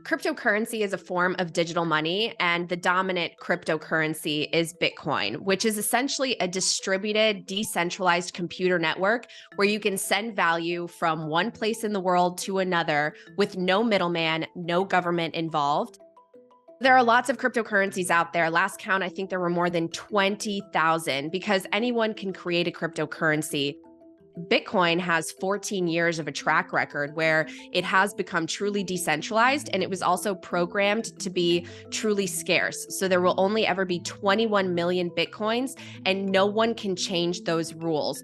Cryptocurrency is a form of digital money, and the dominant cryptocurrency is Bitcoin, which is essentially a distributed, decentralized computer network where you can send value from one place in the world to another with no middleman, no government involved. There are lots of cryptocurrencies out there. Last count, I think there were more than 20,000 because anyone can create a cryptocurrency. Bitcoin has 14 years of a track record where it has become truly decentralized, and it was also programmed to be truly scarce. So there will only ever be 21 million Bitcoins, and no one can change those rules.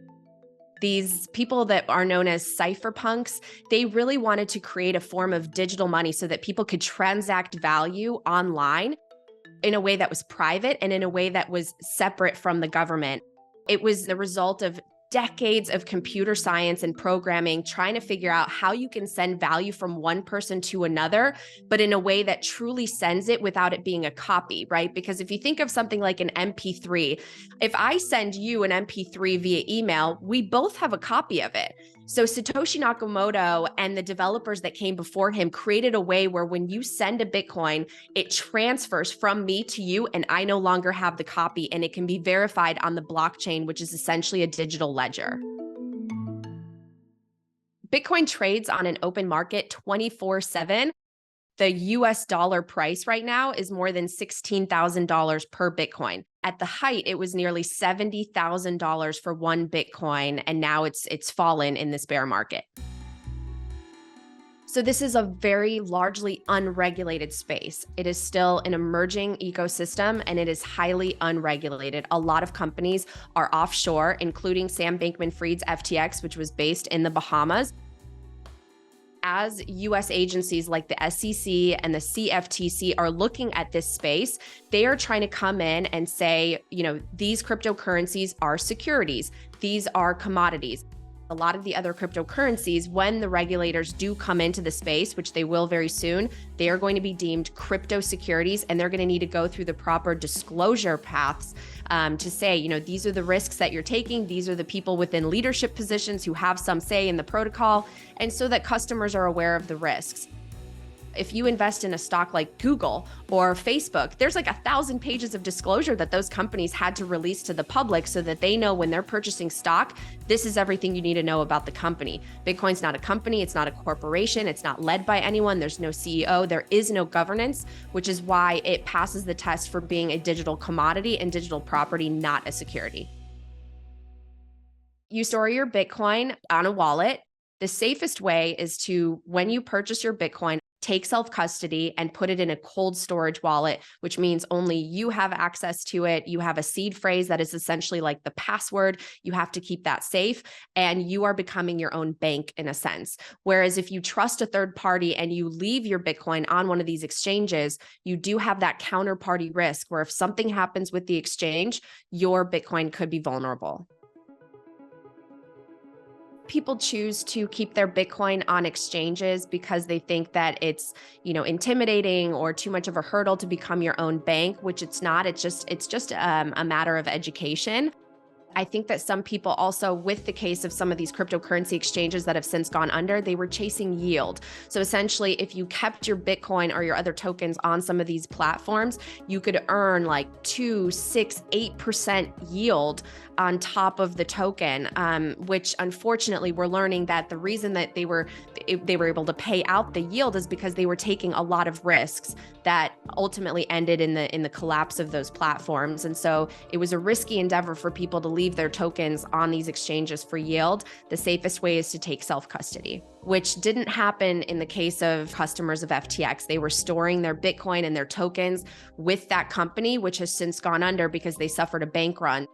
These people that are known as cypherpunks, they really wanted to create a form of digital money so that people could transact value online in a way that was private and in a way that was separate from the government. It was the result of decades of computer science and programming trying to figure out how you can send value from one person to another, but in a way that truly sends it without it being a copy, right? Because if you think of something like an MP3, if I send you an MP3 via email, we both have a copy of it. So Satoshi Nakamoto and the developers that came before him created a way where when you send a Bitcoin, it transfers from me to you, and I no longer have the copy, and it can be verified on the blockchain, which is essentially a digital ledger. Bitcoin trades on an open market 24/7. The US dollar price right now is more than $16,000 per Bitcoin. At the height, it was nearly $70,000 for one Bitcoin, and now it's fallen in this bear market. So this is a very largely unregulated space. It is still an emerging ecosystem, and it is highly unregulated. A lot of companies are offshore, including Sam Bankman-Fried's FTX, which was based in the Bahamas. As US agencies like the SEC and the CFTC are looking at this space, they are trying to come in and say, these cryptocurrencies are securities, these are commodities. A lot of the other cryptocurrencies, when the regulators do come into the space, which they will very soon, they are going to be deemed crypto securities, and they're going to need to go through the proper disclosure paths to say, these are the risks that you're taking. These are the people within leadership positions who have some say in the protocol, and so that customers are aware of the risks. If you invest in a stock like Google or Facebook, there's like 1,000 pages of disclosure that those companies had to release to the public so that they know when they're purchasing stock, this is everything you need to know about the company. Bitcoin's not a company, it's not a corporation, it's not led by anyone, there's no CEO, there is no governance, which is why it passes the test for being a digital commodity and digital property, not a security. You store your Bitcoin on a wallet. The safest way is to, when you purchase your Bitcoin, take self-custody and put it in a cold storage wallet, which means only you have access to it. You have a seed phrase that is essentially like the password. You have to keep that safe, and you are becoming your own bank in a sense. Whereas if you trust a third party and you leave your Bitcoin on one of these exchanges, you do have that counterparty risk where if something happens with the exchange, your Bitcoin could be vulnerable. People choose to keep their Bitcoin on exchanges because they think that it's, intimidating or too much of a hurdle to become your own bank, which it's not. It's just a matter of education. I think that some people also, with the case of some of these cryptocurrency exchanges that have since gone under, they were chasing yield. So essentially, if you kept your Bitcoin or your other tokens on some of these platforms, you could earn like 2, 6, 8% yield on top of the token, which unfortunately we're learning that the reason that they were able to pay out the yield is because they were taking a lot of risks that ultimately ended in the collapse of those platforms. And so it was a risky endeavor for people to leave their tokens on these exchanges for yield. The safest way is to take self-custody, which didn't happen in the case of customers of FTX. They were storing their Bitcoin and their tokens with that company, which has since gone under because they suffered a bank run.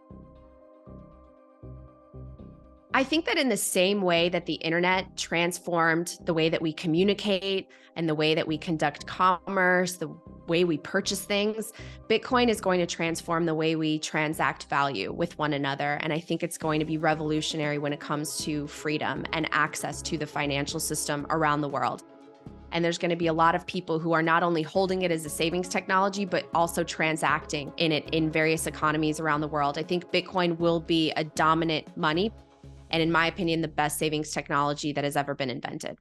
I think that in the same way that the internet transformed the way that we communicate and the way that we conduct commerce, the way we purchase things, Bitcoin is going to transform the way we transact value with one another. And I think it's going to be revolutionary when it comes to freedom and access to the financial system around the world. And there's going to be a lot of people who are not only holding it as a savings technology, but also transacting in it in various economies around the world. I think Bitcoin will be a dominant money, and in my opinion, the best savings technology that has ever been invented.